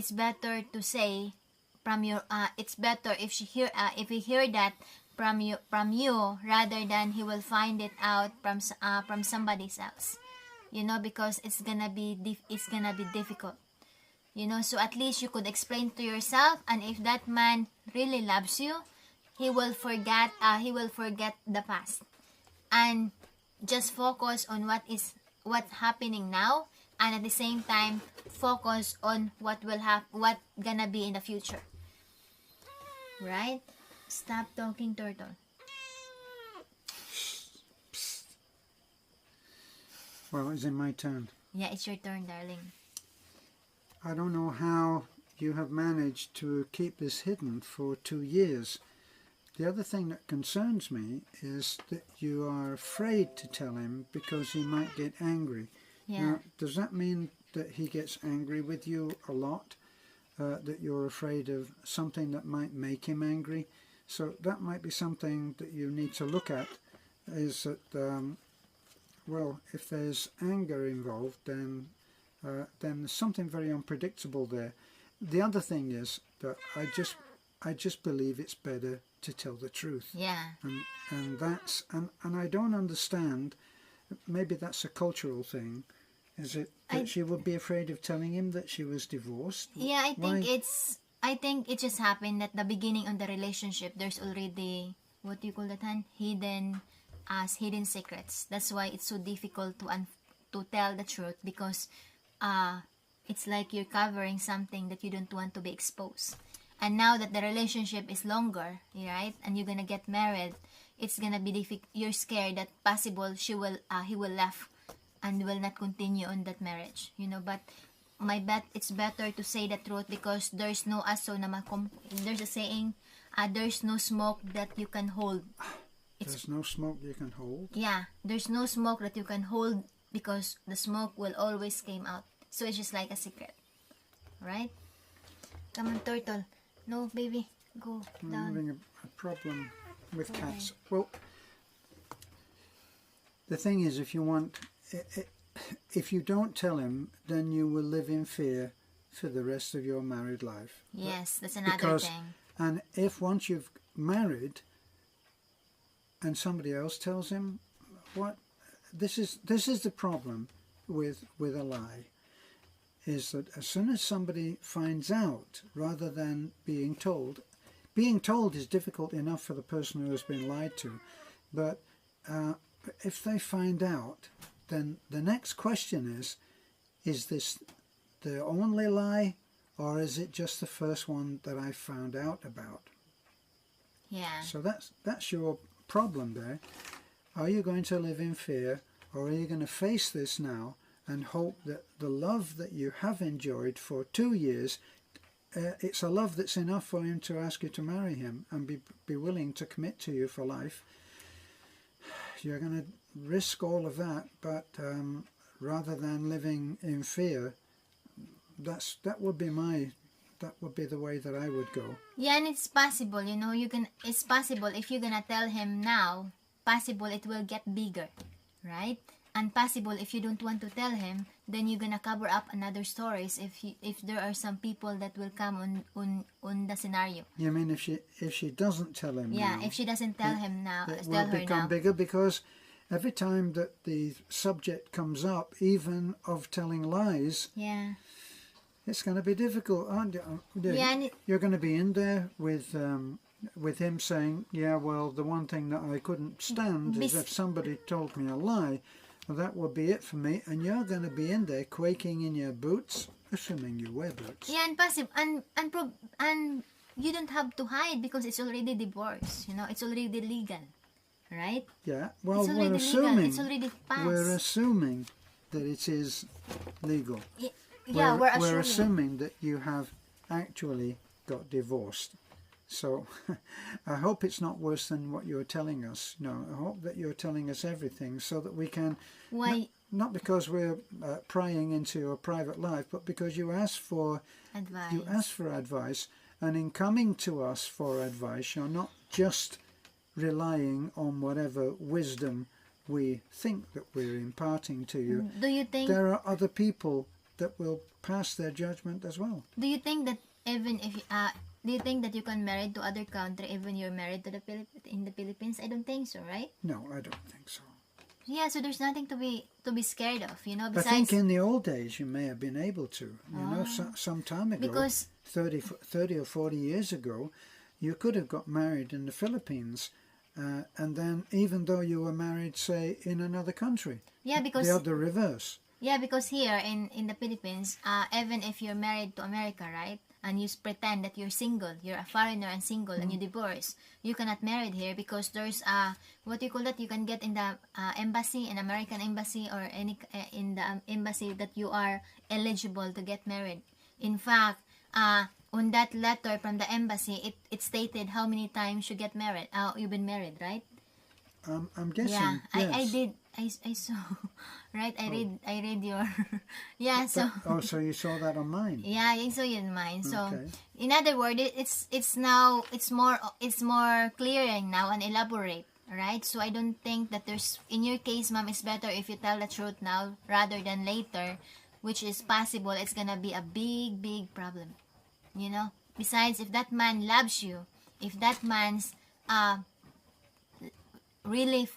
it's better to say from your it's better if if he hear that from you rather than he will find it out from somebody else, you know, because it's gonna be difficult, you know. So at least you could explain to yourself, and if that man really loves you, he will forget the past and just focus on what's happening now, and at the same time focus on what gonna be in the future, right? Stop talking, turtle. Well, it's in my turn. Yeah, it's your turn, darling. I don't know how you have managed to keep this hidden for 2 years. The other thing that concerns me is that you are afraid to tell him because he might get angry. Yeah. Now, does that mean that he gets angry with you a lot? That you're afraid of something that might make him angry? So that might be something that you need to look at, is that, well, if there's anger involved, then there's something very unpredictable there. The other thing is that I just believe it's better to tell the truth. Yeah. And that's and I don't understand. Maybe that's a cultural thing. Is it that she would be afraid of telling him that she was divorced? Yeah, I think it just happened at the beginning of the relationship. There's already, what do you call that, hidden secrets. That's why it's so difficult to tell the truth, because it's like you're covering something that you don't want to be exposed. And now that the relationship is longer, right, and you're gonna get married, it's gonna be difficult. You're scared that possible he will left and will not continue on that marriage, you know. But my bet, it's better to say the truth, because there's no there's a saying, there's no smoke that you can hold. There's no smoke you can hold? Yeah, there's no smoke that you can hold, because the smoke will always come out. So it's just like a secret, right? Come on, turtle. No, baby, go I'm down. having a problem with cats. Well, the thing is, if you don't tell him, then you will live in fear for the rest of your married life. Yes, that's another thing. And if once you've married and somebody else tells him, what this is the problem with a lie, is that as soon as somebody finds out, rather than being told is difficult enough for the person who has been lied to, but if they find out, then the next question is this the only lie, or is it just the first one that I found out about? Yeah. So that's your problem there. Are you going to live in fear, or are you going to face this now and hope that the love that you have enjoyed for 2 years, it's a love that's enough for him to ask you to marry him and be willing to commit to you for life? You're going to risk all of that, but rather than living in fear, that would be the way that I would go. Yeah, and it's possible, you know, it's possible if you're gonna tell him now, possible it will get bigger, right? And possible if you don't want to tell him, then you're gonna cover up another stories if there are some people that will come on the scenario. You mean if she doesn't tell him? Yeah, now, if she doesn't tell him now, it tell will her become now. bigger, because every time that the subject comes up, even of telling lies, Yeah. it's going to be difficult, aren't you? Yeah, and You're going to be in there with him saying, yeah, well, the one thing that I couldn't stand is if somebody told me a lie. Well, that would be it for me. And you're going to be in there quaking in your boots, assuming you wear boots. Yeah, and possible, and you don't have to hide, because it's already divorce. You know, it's already legal, right? Yeah. Well, It's already legal. It's already passed. we're assuming that it is legal. Yeah, we're assuming that you have actually got divorced. So I hope it's not worse than what you're telling us. No, I hope that you're telling us everything so that we can, Why? not because we're prying into your private life, but because you asked for Advice. You asked for advice, and in coming to us for advice, you're not just relying on whatever wisdom we think that we're imparting to you. Do you think? There are other people that will pass their judgment as well. Do you think that even if do you think that you can marry to other country even you're married to the in the Philippines? I don't think so, right? No, I don't think so. Yeah, so there's nothing to be scared of, you know. I Besides, think in the old days you may have been able to. You know, some time ago, because 30 or 40 years ago, you could have got married in the Philippines, and then even though you were married, say, in another country, yeah, because the other reverse. yeah, because here in the Philippines, even if you're married to America, right, and you pretend that you're single, you're a foreigner and single, and you divorce, you cannot marry here because there's what do you call that? You can get in the embassy, an American embassy, or any in the embassy that you are eligible to get married. In fact, on that letter from the embassy, it stated how many times you get married. You've been married, right? I'm guessing. Yeah, yes. I did. I saw, right? I read your, yeah. So So you saw that on mine. yeah, I saw you in mine. So Okay. in other words, it's now it's more clearing now and elaborate, right? So I don't think that there's in your case, ma'am, it's better if you tell the truth now rather than later, which is possible. It's gonna be a big problem, you know. Besides, if that man loves you, if that man's really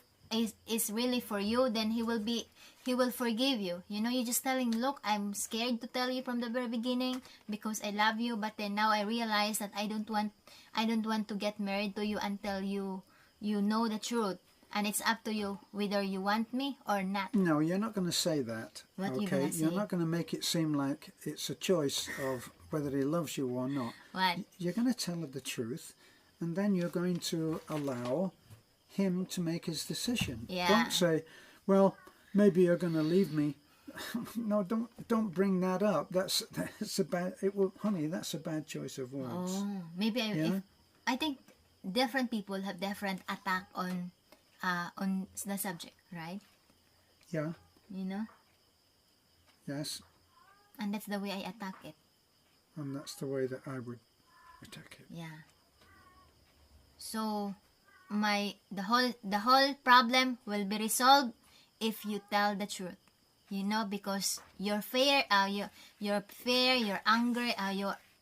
is really for you, then he will forgive you. You know, you're just telling, look, I'm scared to tell you from the very beginning because I love you, but then now I realize that I don't want to get married to you until you know the truth, and it's up to you whether you want me or not. No, you're not going to say that. What you okay, gonna you're say? not going to make it seem like it's a choice of whether he loves you or not. What? You're going to tell her the truth, and then you're going to allow him to make his decision. Yeah. Don't say, well, maybe you're going to leave me. No, don't bring that up. That's a bad. Honey, that's a bad choice of words. Oh, maybe Yeah. I think different people have different attack on the subject, right? Yeah. You know, Yes. and that's the way I attack it. And that's the way that I would attack it. Yeah. So the whole problem will be resolved if you tell the truth. You know, because your fear, your anger,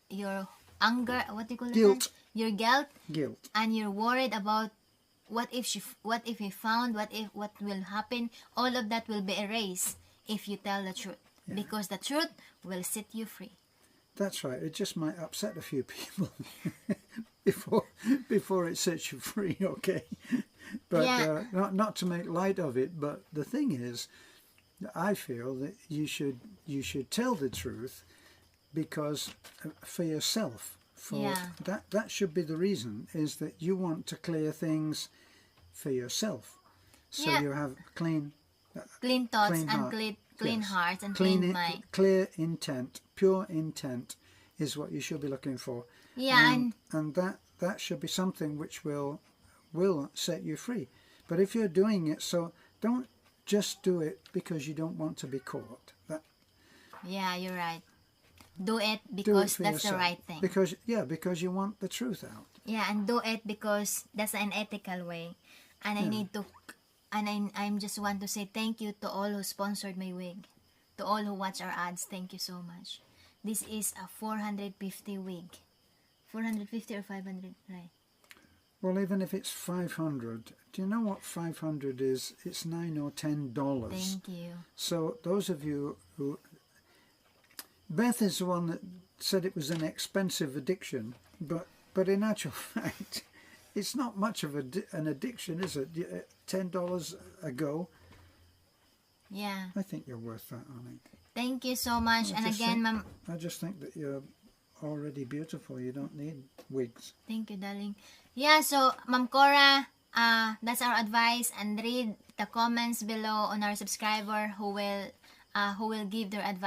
your anger, what do you call it? Guilt. Your guilt, Guilt. and you're worried about what if he found, what will happen. All of that will be erased if you tell the truth, because the truth will set you free. That's right. It just might upset a few people before it sets you free. Okay, but Yeah. not to make light of it. But the thing is, I feel that you should tell the truth because for yourself. Yeah. That should be the reason, is that you want to clear things for yourself, so Yeah. you have clean Thoughts Clean and heart. clean Yes. hearts and clean mind. clear intent, pure intent is what you should be looking for. Yeah, and that should be something which will set you free. But if you're doing it, so don't just do it because you don't want to be caught. yeah, you're right. Do it Do it because for that's the yourself. right thing. Because you want the truth out. Yeah, and do it because that's an ethical way. And I need to, and I'm just want to say thank you to all who sponsored my wig, to all who watch our ads. Thank you so much. This is a 450 wig, 450 or 500, right? Well, even if it's 500, do you know what 500 is? It's $9 or $10. Thank you. So those of you who... Beth is the one that said it was an expensive addiction, but in actual fact, it's not much of an addiction, is it? $10 a go. Yeah. I think you're worth that, honey. Thank you so much. And again, ma'am, I just think that you're already beautiful. You don't need wigs. thank you, darling. Yeah, so Ma'am Cora, that's our advice, and read the comments below on our subscriber who will give their advice